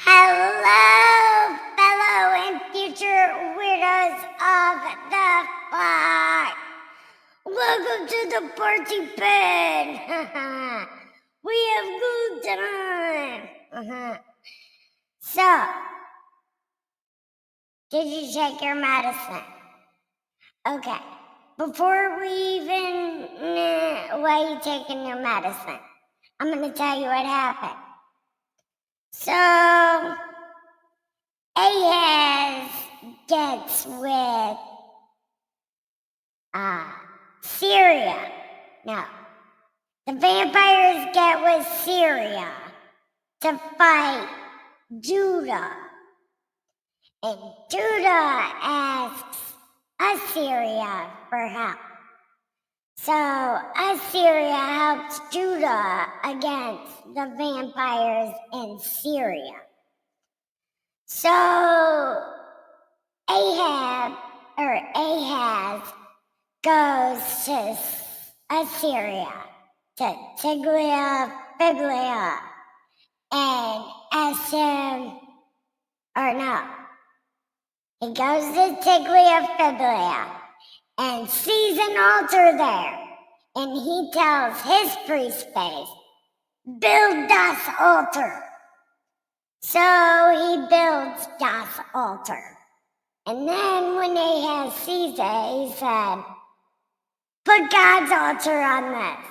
Hello, fellow and future weirdos of the flock. Welcome to the party pen. We have good time. So, did you take your medicine? Okay. Before we even why are you taking your medicine, I'm going to tell you what happened. So, Ahaz gets with Syria. No, the vampires get with Syria to fight Judah. And Judah asks Assyria for help. So Assyria helps Judah against the vampires in Syria. So Ahaz goes to Assyria, to Tiglath-Pileser, and asks him, or no, he goes to Tiglath-Pileser and sees an altar there, and he tells his priest face, build das altar. So he builds das altar. And then when Ahaz sees it, he said, put God's altar on this.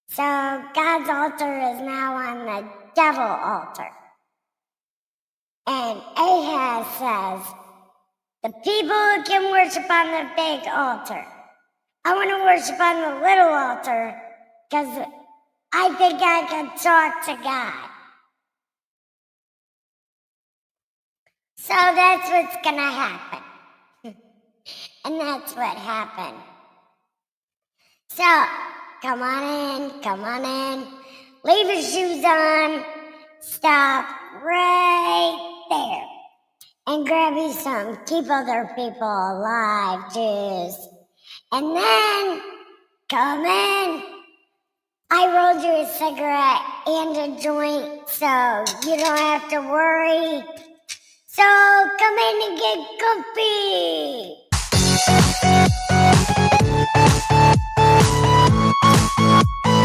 So God's altar is now on the devil altar. And Ahaz says, the people who can worship on the big altar, I want to worship on the little altar because I think I can talk to God. So that's what's going to happen. And that's what happened. So, come on in. Leave your shoes on. Stop right there. And grab you some Keep Other People Alive juice. And then, come in. I rolled you a cigarette and a joint, so you don't have to worry. So, come in and get comfy.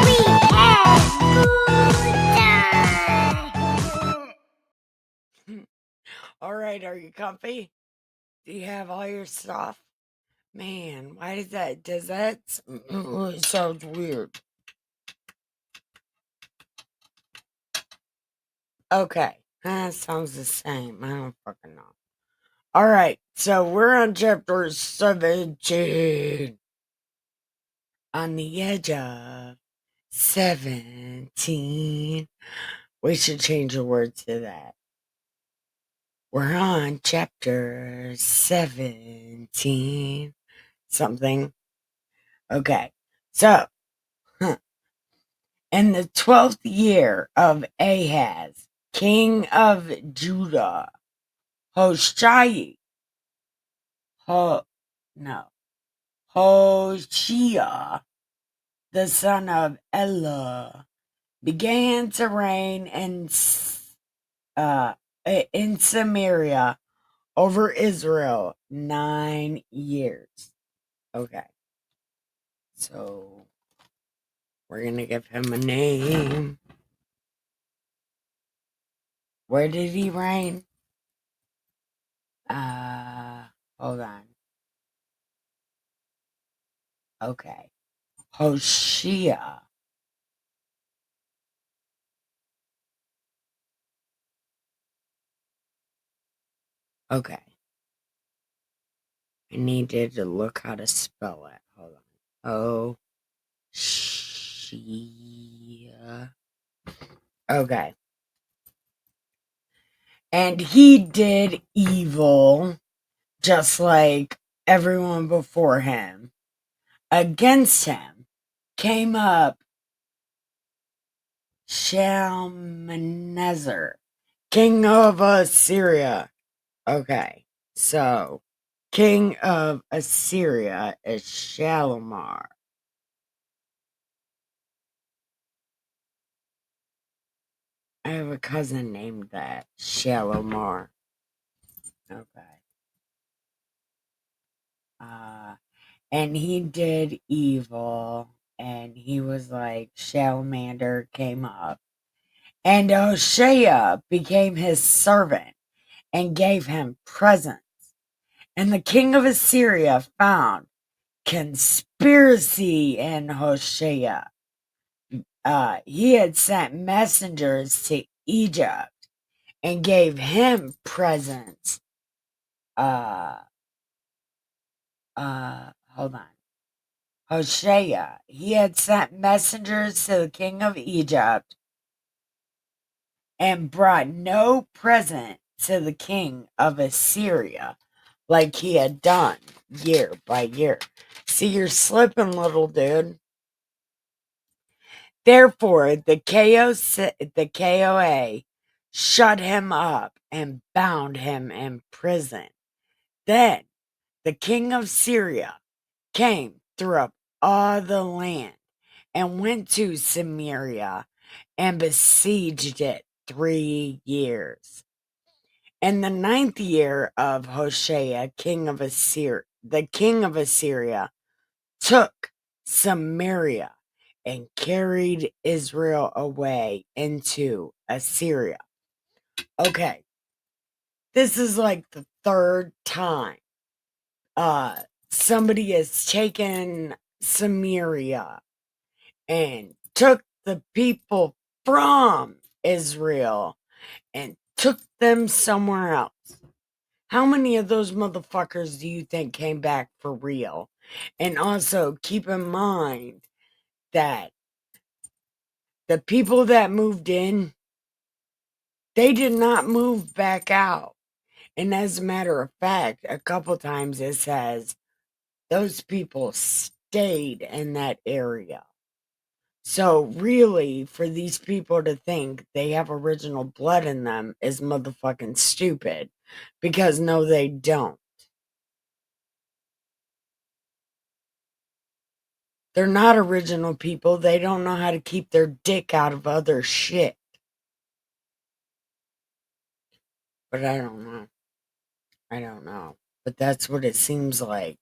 We have good time. All right, are you comfy? Do you have all your stuff? Man, why does that it sounds weird. Okay, that sounds the same. I don't fucking know. All right, so we're on chapter 17. On the edge of 17. We should change the words to that. We're on chapter 17. Something. Okay, so, in the 12th year of Ahaz, king of Judah, Hoshea, the son of Elah, began to reign in Samaria over Israel 9 years. Okay. So, we're going to give him a name. Where did he reign? Hold on. Okay. Hoshea. Okay. I needed to look how to spell it. Hold on. Hoshea. Okay. And he did evil, just like everyone before him. Against him came up Shalmaneser, king of Assyria. Okay, so king of Assyria is Shalimar. I have a cousin named that, Shalomar. Okay. And he did evil, and he was like, Shalmander came up, and Hoshea became his servant and gave him presents. And the king of Assyria found conspiracy in Hoshea. He had sent messengers to Egypt and gave him presents. Hold on. Hoshea, he had sent messengers to the king of Egypt and brought no present to the king of Assyria like he had done year by year. See, you're slipping, little dude. Therefore, the KOA shut him up and bound him in prison. Then the king of Syria came throughout all the land and went to Samaria and besieged it 3 years. In the 9th year of Hoshea, the king of Assyria took Samaria and carried Israel away into Assyria. Okay, this is like the 3rd time somebody has taken Samaria and took the people from Israel and took them somewhere else. How many of those motherfuckers do you think came back for real? And also keep in mind that the people that moved in, they did not move back out. And as a matter of fact, a couple times it says those people stayed in that area. So really, for these people to think they have original blood in them is motherfucking stupid. Because no, they don't. They're not original people. They don't know how to keep their dick out of other shit. But I don't know. I don't know. But that's what it seems like.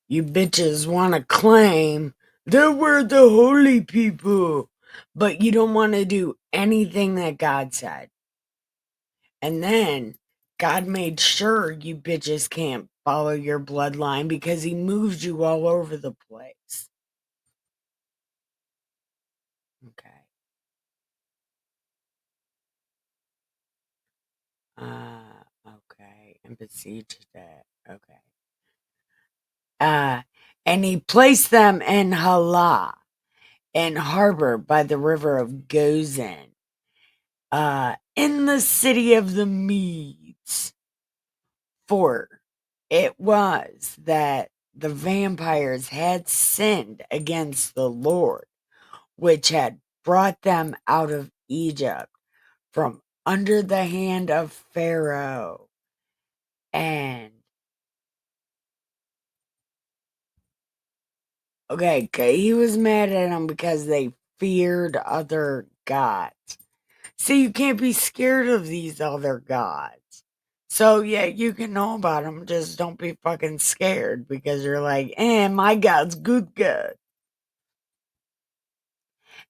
You bitches want to claim that we're the holy people, but you don't want to do anything that God said. And then God made sure you bitches can't follow your bloodline because he moved you all over the place. Okay. Okay. And besieged it. Okay. And he placed them in Halah, in harbor by the river of Gozan, in the city of the Medes. For it was that the vampires had sinned against the Lord, which had brought them out of Egypt from under the hand of Pharaoh. And okay, he was mad at them because they feared other gods. See, you can't be scared of these other gods. So, yeah, you can know about them, just don't be fucking scared because you're like, my God's good.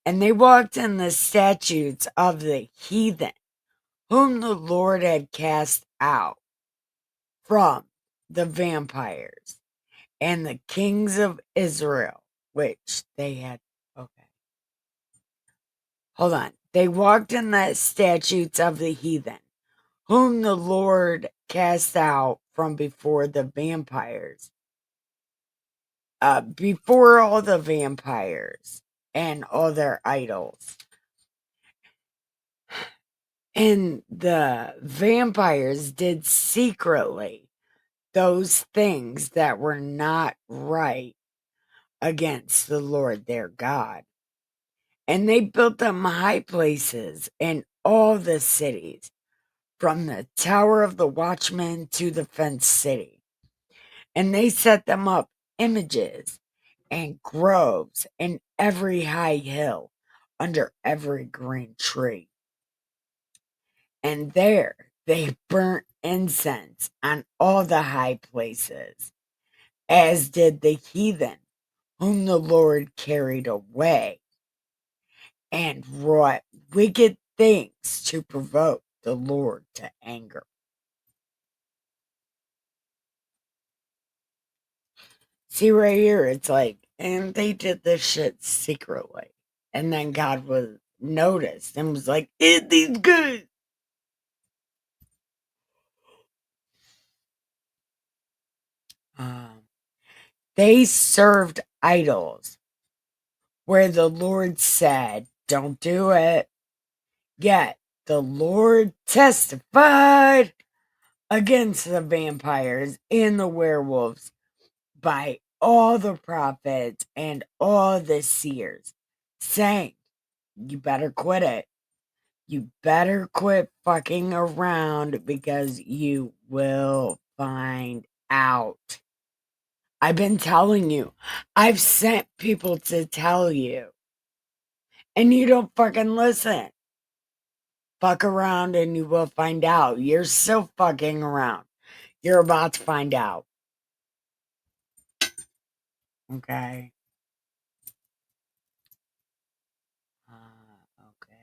And they walked in the statutes of the heathen, whom the Lord had cast out from the vampires and the kings of Israel, which they had. Okay. Hold on. They walked in the statutes of the heathen, whom the Lord cast out from before the vampires, before all the vampires and all their idols. And the vampires did secretly those things that were not right against the Lord their God. And they built them high places in all the cities, from the tower of the watchman to the fenced city. And they set them up images and groves in every high hill, under every green tree. And there they burnt incense on all the high places, as did the heathen whom the Lord carried away, and wrought wicked things to provoke the Lord to anger. See right here, it's like, and they did this shit secretly. And then God was noticed and was like, "It these good." Um, they served idols where the Lord said, "Don't do it." Yet the Lord testified against the vampires and the werewolves by all the prophets and all the seers, saying, "You better quit it. You better quit fucking around because you will find out." I've been telling you. I've sent people to tell you. And you don't fucking listen. Fuck around and you will find out. You're still fucking around. You're about to find out. Okay. Okay.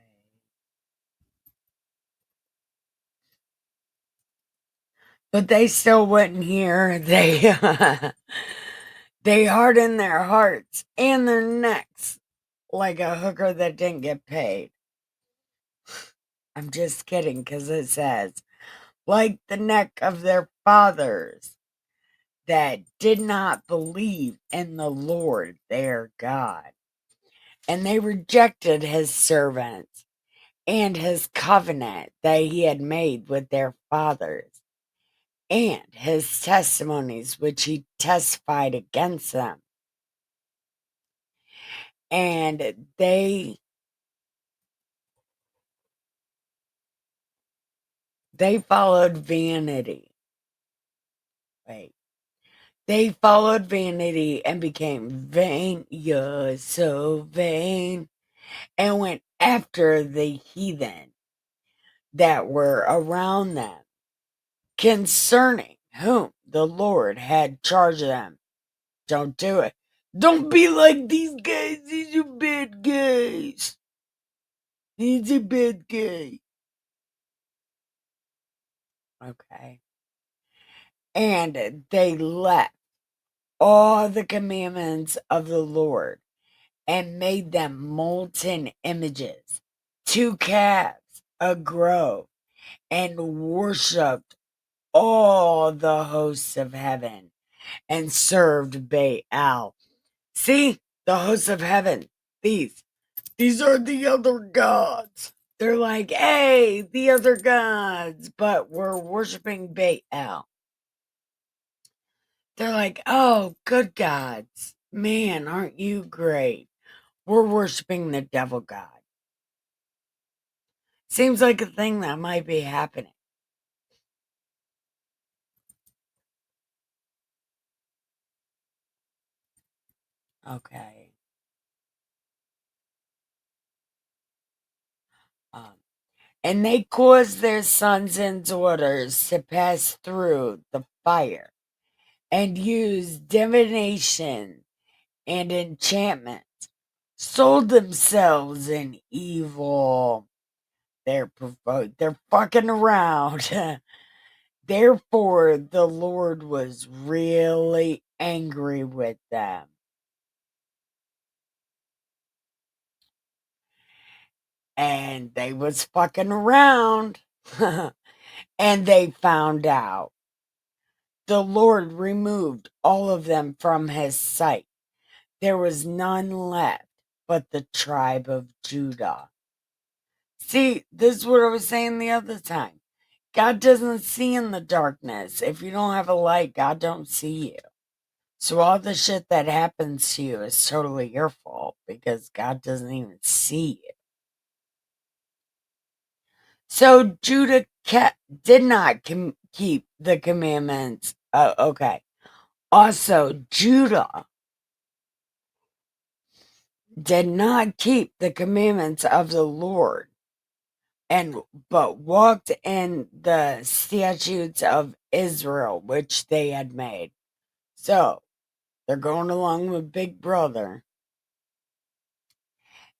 But they still wouldn't hear. They hardened their hearts and their necks like a hooker that didn't get paid. I'm just kidding, because it says, like the neck of their fathers that did not believe in the Lord their God. And they rejected his servants and his covenant that he had made with their fathers, and his testimonies which he testified against them. And they followed vanity. Wait. They followed vanity and became vain. You're so vain. And went after the heathen that were around them, concerning whom the Lord had charged them. Don't do it. Don't be like these guys. These are bad guys. He's a bad guy. Okay. And they left all the commandments of the Lord and made them molten images, 2 calves, a grove, and worshipped all the hosts of heaven and served Baal. See, the hosts of heaven, these are the other gods. They're like, hey, the other gods, but we're worshiping Baal. They're like, oh, good gods. Man, aren't you great? We're worshiping the devil god. Seems like a thing that might be happening. Okay. Um, and they caused their sons and daughters to pass through the fire and use divination and enchantment, sold themselves in evil. They're fucking around. Therefore, the Lord was really angry with them. And they was fucking around. And they found out. The Lord removed all of them from his sight. There was none left but the tribe of Judah. See, this is what I was saying the other time. God doesn't see in the darkness. If you don't have a light, God don't see you. So all the shit that happens to you is totally your fault because God doesn't even see you. So Judah did not keep the commandments. Okay. Also, Judah did not keep the commandments of the Lord, but walked in the statutes of Israel, which they had made. So they're going along with Big Brother.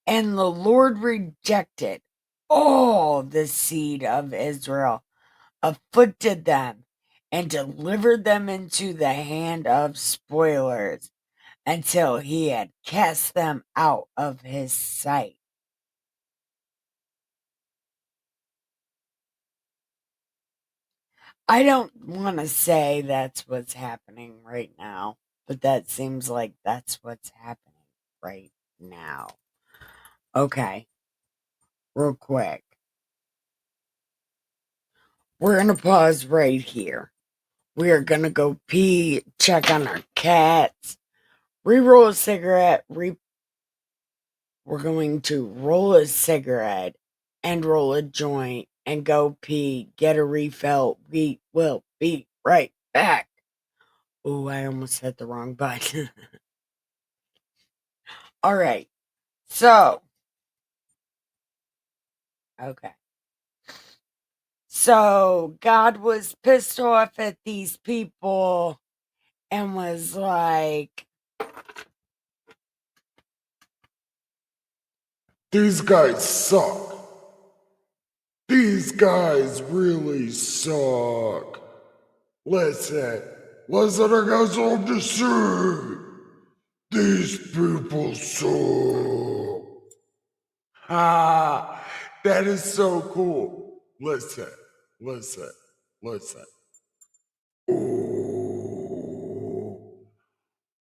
And the Lord rejected all the seed of Israel, afflicted them, and delivered them into the hand of spoilers until he had cast them out of his sight. I don't want to say that's what's happening right now, but that seems like that's what's happening right now. Okay, real quick. We're going to pause right here. We are going to go pee, check on our cats, re-roll a cigarette. We're going to roll a cigarette and roll a joint and go pee, get a refill. We will be right back. Oh, I almost hit the wrong button. All right. So, okay. So, God was pissed off at these people and was like, these guys suck. These guys really suck. Listen, I got something to say. These people suck. Ah, that is so cool. Listen.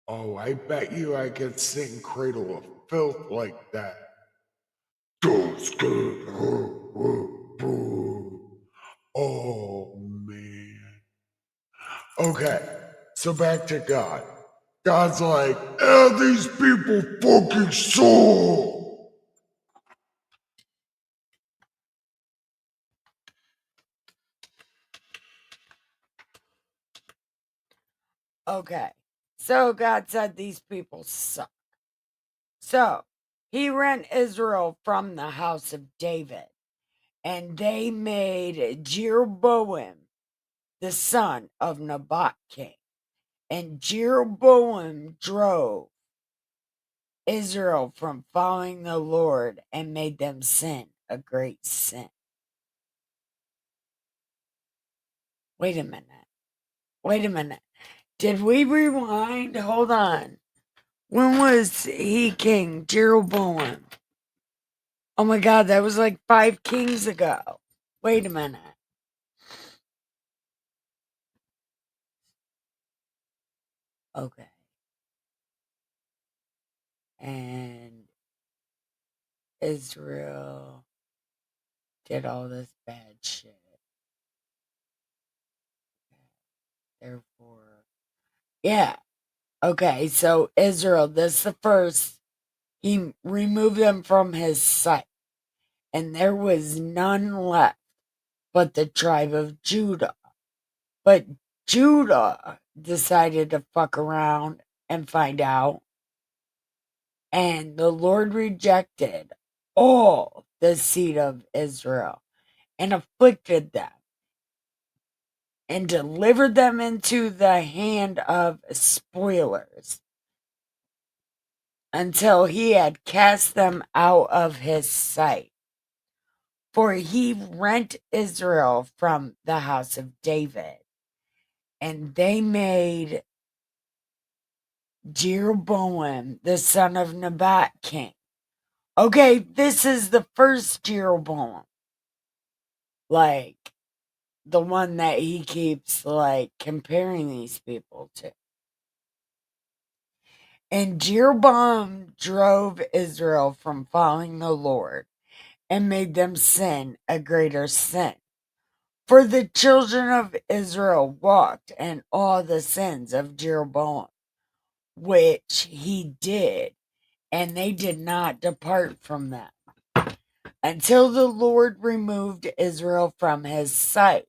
Oh, I bet you I could sing Cradle of Filth like that. Oh, man. Okay, so back to God. God's like, these people fucking suck. okay. So, God said these people suck. So, he rent Israel from the house of David, and they made Jeroboam the son of Nebat king. And Jeroboam drove Israel from following the Lord and made them sin a great sin. Wait a minute. Did we rewind? Hold on. When was he king? Jeroboam. Oh my God, that was like 5 kings ago. Wait a minute. Okay. And Israel did all this bad shit. Therefore, yeah. Okay, so Israel, this is the first. He removed them from his sight, and there was none left but the tribe of Judah. But Judah decided to fuck around and find out, and the Lord rejected all the seed of Israel and afflicted them and delivered them into the hand of spoilers until he had cast them out of his sight. For he rent Israel from the house of David, and they made Jeroboam the son of Nebat king. Okay, this is the first Jeroboam. Like, the one that he keeps, like, comparing these people to. And Jeroboam drove Israel from following the Lord and made them sin a greater sin. For the children of Israel walked in all the sins of Jeroboam, which he did, and they did not depart from them, until the Lord removed Israel from his sight,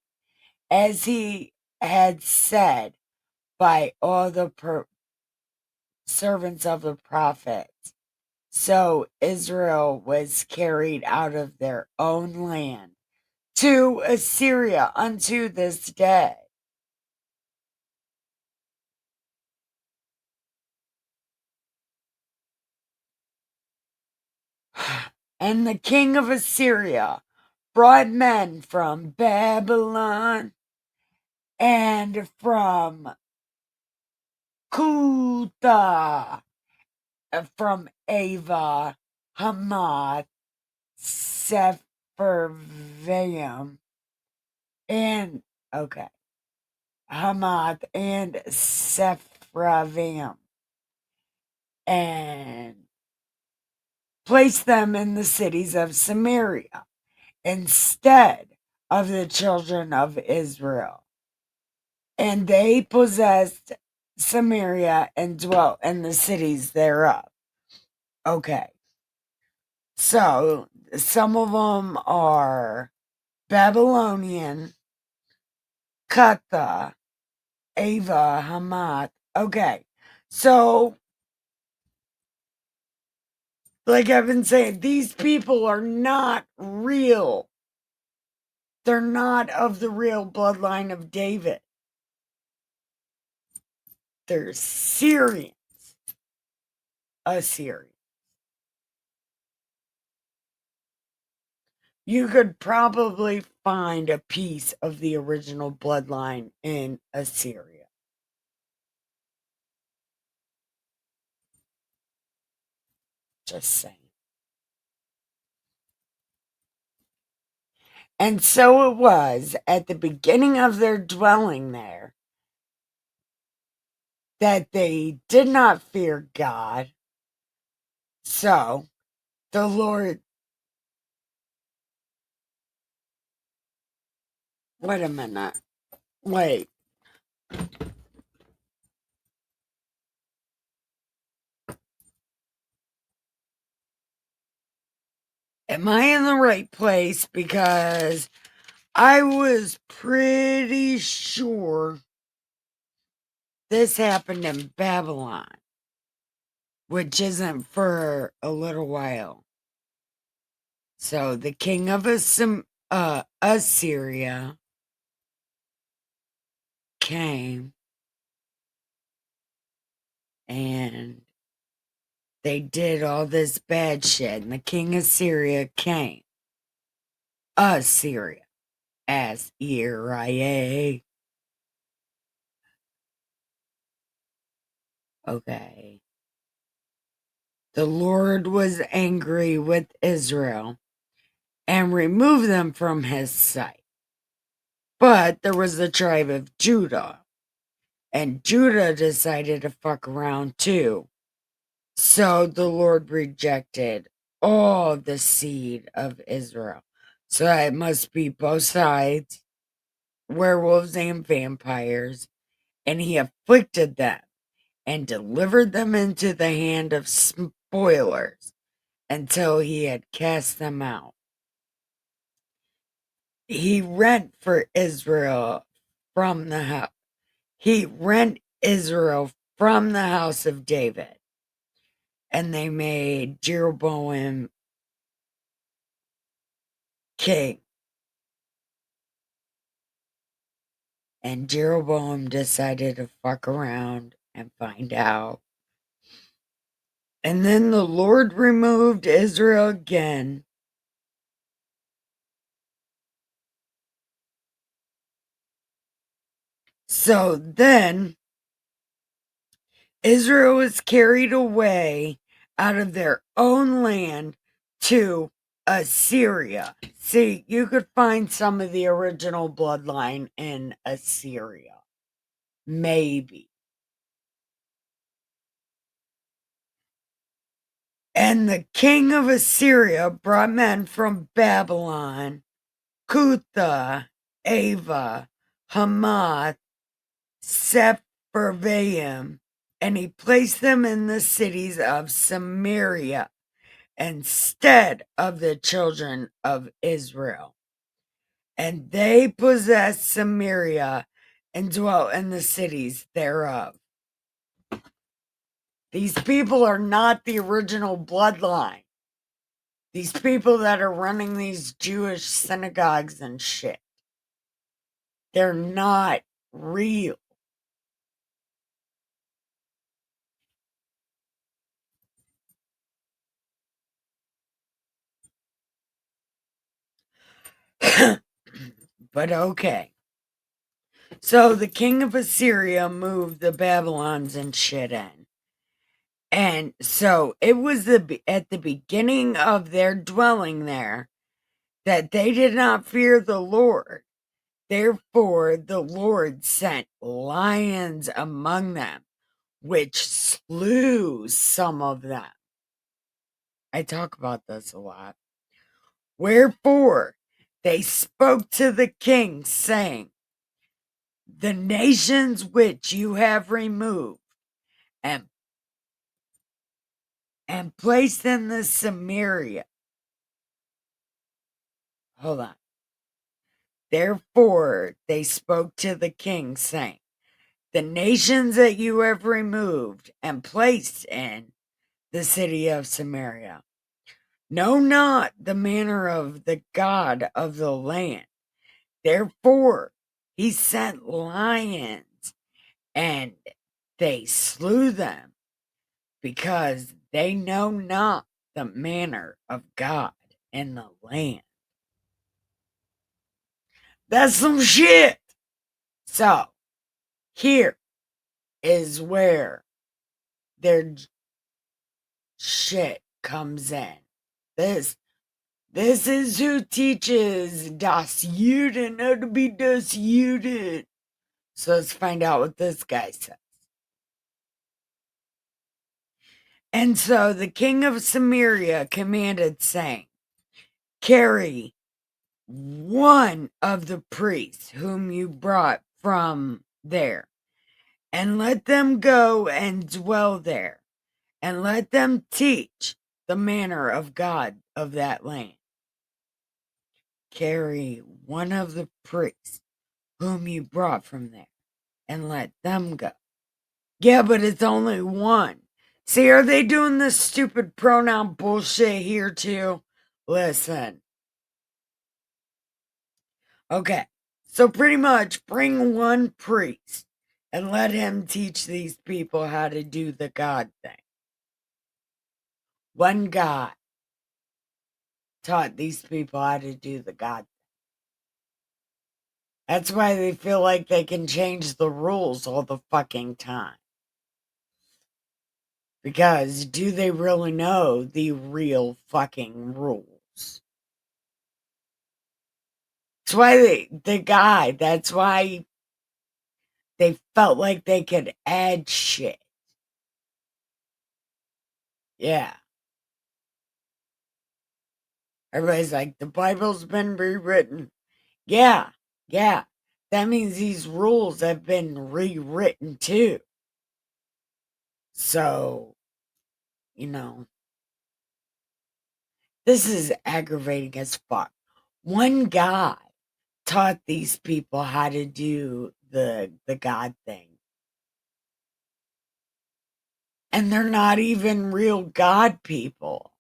as he had said by all the servants of the prophets. So Israel was carried out of their own land to Assyria unto this day. And the king of Assyria brought men from Babylon and from Kutha, from Ava, Hamath, Sepharvaim, and okay, Hamath and Sepharvaim, and placed them in the cities of Samaria instead of the children of Israel. And they possessed Samaria and dwelt in the cities thereof. Okay. So some of them are Babylonian, Cutha, Ava, Hamath. Okay. So, like I've been saying, these people are not real. They're not of the real bloodline of David. They're Syrians. Assyrian. You could probably find a piece of the original bloodline in Assyria. Just saying. And so it was at the beginning of their dwelling there that they did not fear God. So the Lord. Wait a minute. Wait. Am I in the right place? Because I was pretty sure this happened in Babylon, which isn't for a little while. So the king of Assyria came and they did all this bad shit. And the king of Syria came. Assyria. Assyria. Okay. The Lord was angry with Israel and removed them from his sight. But there was the tribe of Judah. And Judah decided to fuck around too. So the Lord rejected all the seed of Israel. So it must be both sides, werewolves and vampires. And he afflicted them and delivered them into the hand of spoilers until he had cast them out. He rent for Israel from the house. He rent Israel from the house of David. And they made Jeroboam king. And Jeroboam decided to fuck around and find out. And then the Lord removed Israel again. So then Israel was carried away out of their own land to Assyria. See, you could find some of the original bloodline in Assyria. Maybe. And the king of Assyria brought men from Babylon, Cutha, Ava, Hamath, Sepharvaim, and he placed them in the cities of Samaria instead of the children of Israel. And they possessed Samaria and dwelt in the cities thereof. These people are not the original bloodline. These people that are running these Jewish synagogues and shit. They're not real. But okay. So the king of Assyria moved the Babylons and shit in. And so it was at the beginning of their dwelling there that they did not fear the Lord. Therefore, the Lord sent lions among them, which slew some of them. I talk about this a lot. Wherefore, they spoke to the king, saying, the nations which you have removed and placed in the Samaria. Hold on. Therefore, they spoke to the king, saying, the nations that you have removed and placed in the city of Samaria know not the manner of the God of the land. Therefore, he sent lions and they slew them because they know not the manner of God in the land. That's some shit. So, here is where their shit comes in. This is who teaches Das Juden how to be Das Juden. So let's find out what this guy says. And so the king of Samaria commanded, saying, carry one of the priests whom you brought from there, and let them go and dwell there, and let them teach the manner of God of that land. Carry one of the priests whom you brought from there, and let them go. Yeah, but it's only one. See, are they doing this stupid pronoun bullshit here too? Listen. Okay, so pretty much bring one priest and let him teach these people how to do the God thing. One guy taught these people how to do the God thing. That's why they feel like they can change the rules all the fucking time. Because do they really know the real fucking rules? That's why that's why they felt like they could add shit. Yeah. Everybody's like, the Bible's been rewritten. Yeah. That means these rules have been rewritten too. So, this is aggravating as fuck. One guy taught these people how to do the God thing. And they're not even real God people.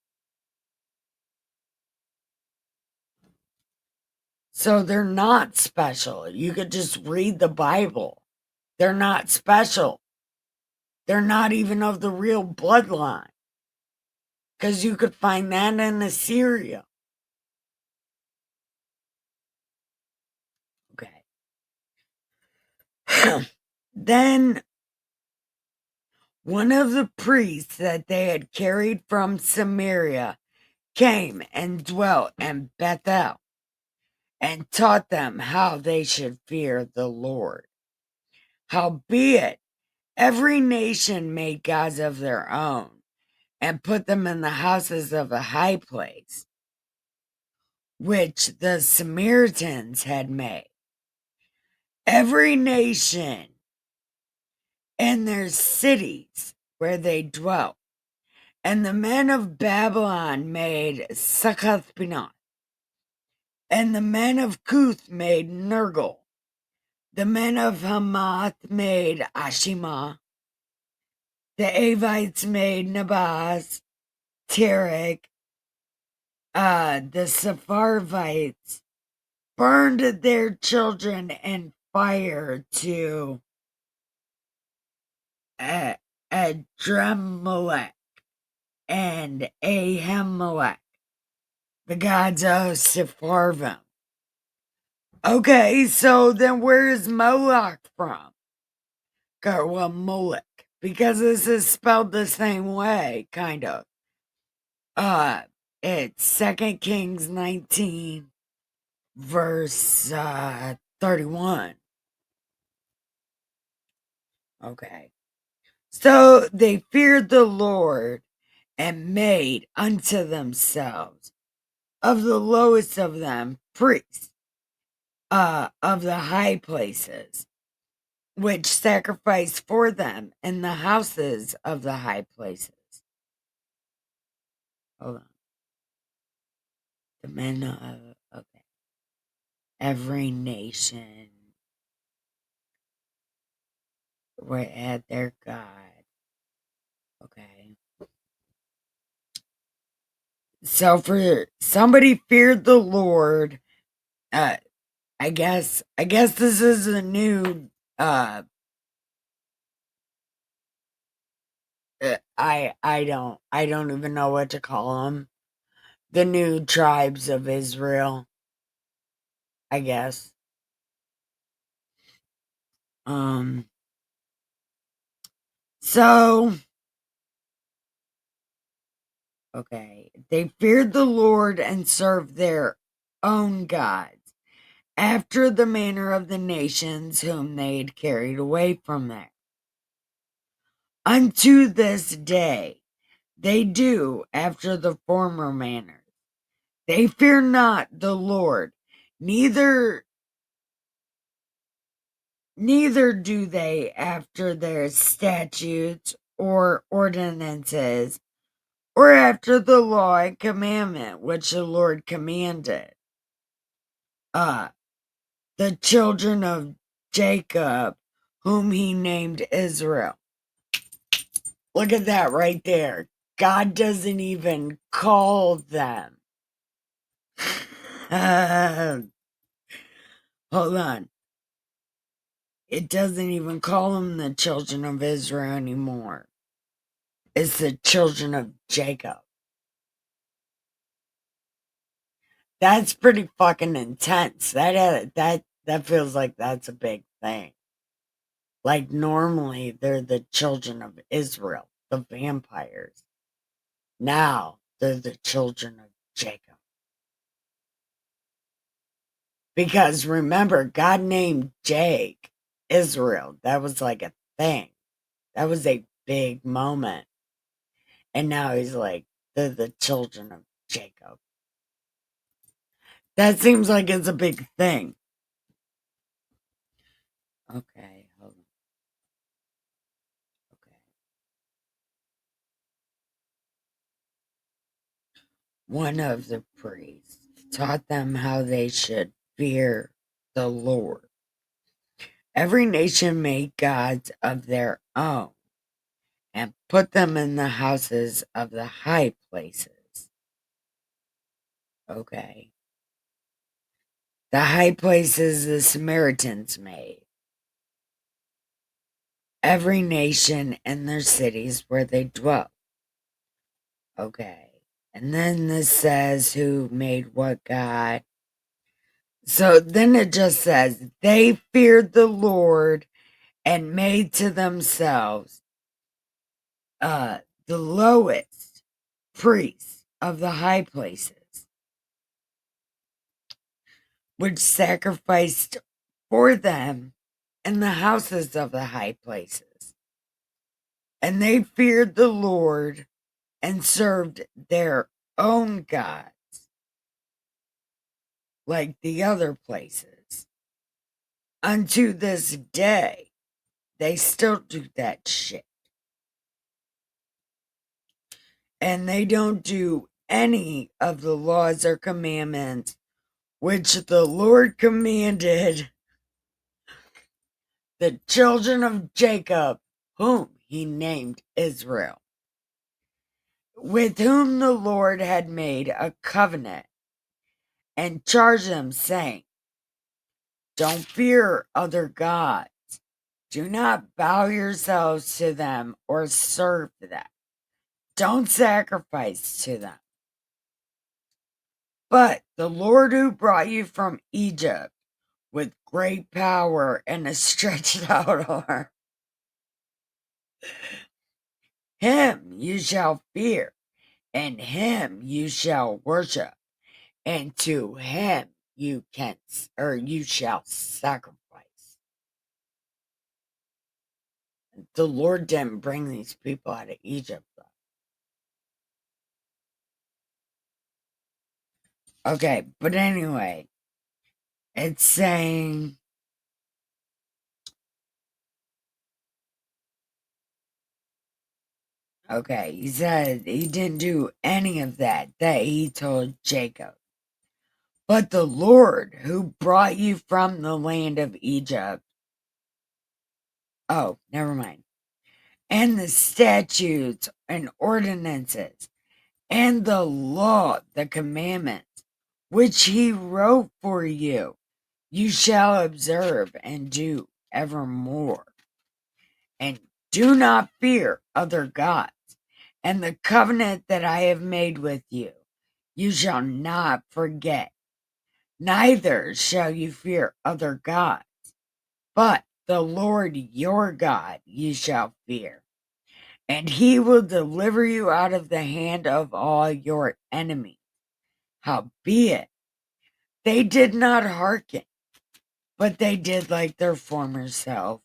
So they're not special. You could just read the Bible. They're not special. They're not even of the real bloodline. Because you could find that in Assyria. Okay. Then one of the priests that they had carried from Samaria came and dwelt in Bethel and taught them how they should fear the Lord. Howbeit, every nation made gods of their own and put them in the houses of a high place, which the Samaritans had made. Every nation in their cities where they dwelt. And the men of Babylon made Succoth-Benoth, and the men of Cuth made Nergal. The men of Hamath made Ashima, the Avites made Nabas, Tarek, the Sepharvites burned their children in fire to Adremelech and Ahimelech, the gods of Sepharvaim. Okay, so then where is Moloch from? Well, Moloch, because this is spelled the same way, kind of. It's 2 Kings 19, verse 31. Okay. So they feared the Lord and made unto themselves of the lowest of them priests of the high places, which sacrificed for them in the houses of the high places. Hold on. The men of okay. Every nation were at their God. Okay. So for somebody feared the Lord, I guess this is a new I don't even know what to call them. The new tribes of Israel, I guess. So okay, they feared the Lord and served their own gods, after the manner of the nations whom they had carried away from there. Unto this day they do after the former manner. They fear not the Lord, neither do they after their statutes or ordinances, or after the law and commandment which the Lord commanded. The children of Jacob, whom he named Israel. Look at that right there. God doesn't even call them. Hold on. It doesn't even call them the children of Israel anymore. It's the children of Jacob. That's pretty fucking intense. That feels like that's a big thing. Like normally they're the children of Israel, the vampires. Now they're the children of Jacob. Because remember, God named Jake Israel. That was like a thing. That was a big moment. And now he's like, they're the children of Jacob. That seems like it's a big thing. Okay, hold on. Okay. One of the priests taught them how they should fear the Lord. Every nation made gods of their own and put them in the houses of the high places. Okay. The high places the Samaritans made. Every nation and their cities where they dwelt. Okay. And then this says who made what God. So then it just says they feared the Lord and made to themselves the lowest priests of the high places, which sacrificed for them in the houses of the high places. And they feared the Lord and served their own gods, like the other places. Unto this day, they still do that shit. And they don't do any of the laws or commandments which the Lord commanded the children of Jacob, whom he named Israel, with whom the Lord had made a covenant, and charged them, saying, don't fear other gods. Do not bow yourselves to them or serve them. Don't sacrifice to them. But the Lord who brought you from Egypt with great power and a stretched out arm, him you shall fear, and him you shall worship, and to him you shall sacrifice. The Lord didn't bring these people out of Egypt, though. Okay, but anyway, it's saying, okay, he said he didn't do any of that he told Jacob. But the Lord who brought you from the land of Egypt, oh, never mind, and the statutes and ordinances and the law, the commandments, which he wrote for you, you shall observe and do evermore. And do not fear other gods, and the covenant that I have made with you, you shall not forget. Neither shall you fear other gods, but the Lord your God you shall fear. And he will deliver you out of the hand of all your enemies. Howbeit, they did not hearken, but they did like their former self.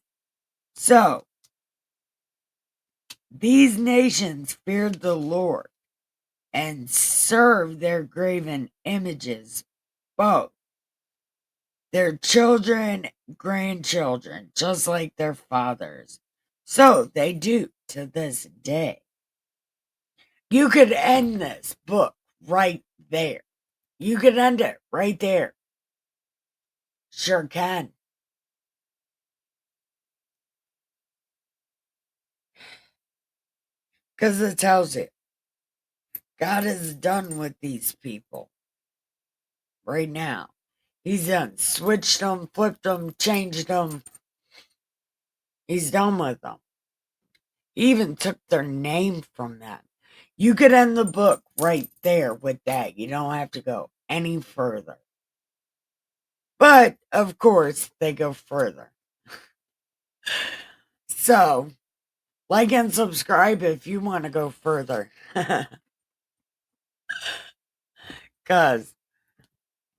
So, these nations feared the Lord and served their graven images, both their children, grandchildren, just like their fathers. So they do to this day. You could end this book right there. You could end it right there. Sure can. Because it tells you, God is done with these people. Right now. He's done. Switched them, flipped them, changed them. He's done with them. He even took their name from them. You could end the book right there with that. You don't have to go any further. But, of course, they go further. So, like and subscribe if you want to go further. Because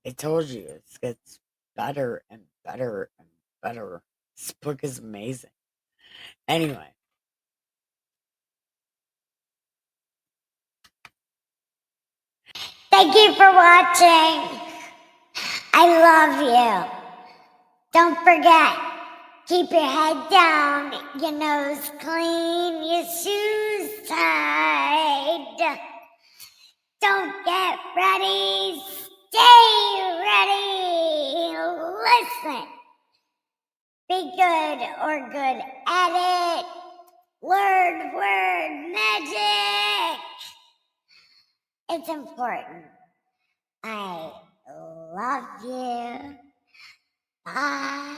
I told you, it gets better and better and better. This book is amazing. Anyway. Thank you for watching. I love you. Don't forget, keep your head down, your nose clean, your shoes tied. Don't get ready, stay ready. Listen. Be good or good at it. Learn word magic. It's important. I love you. Bye.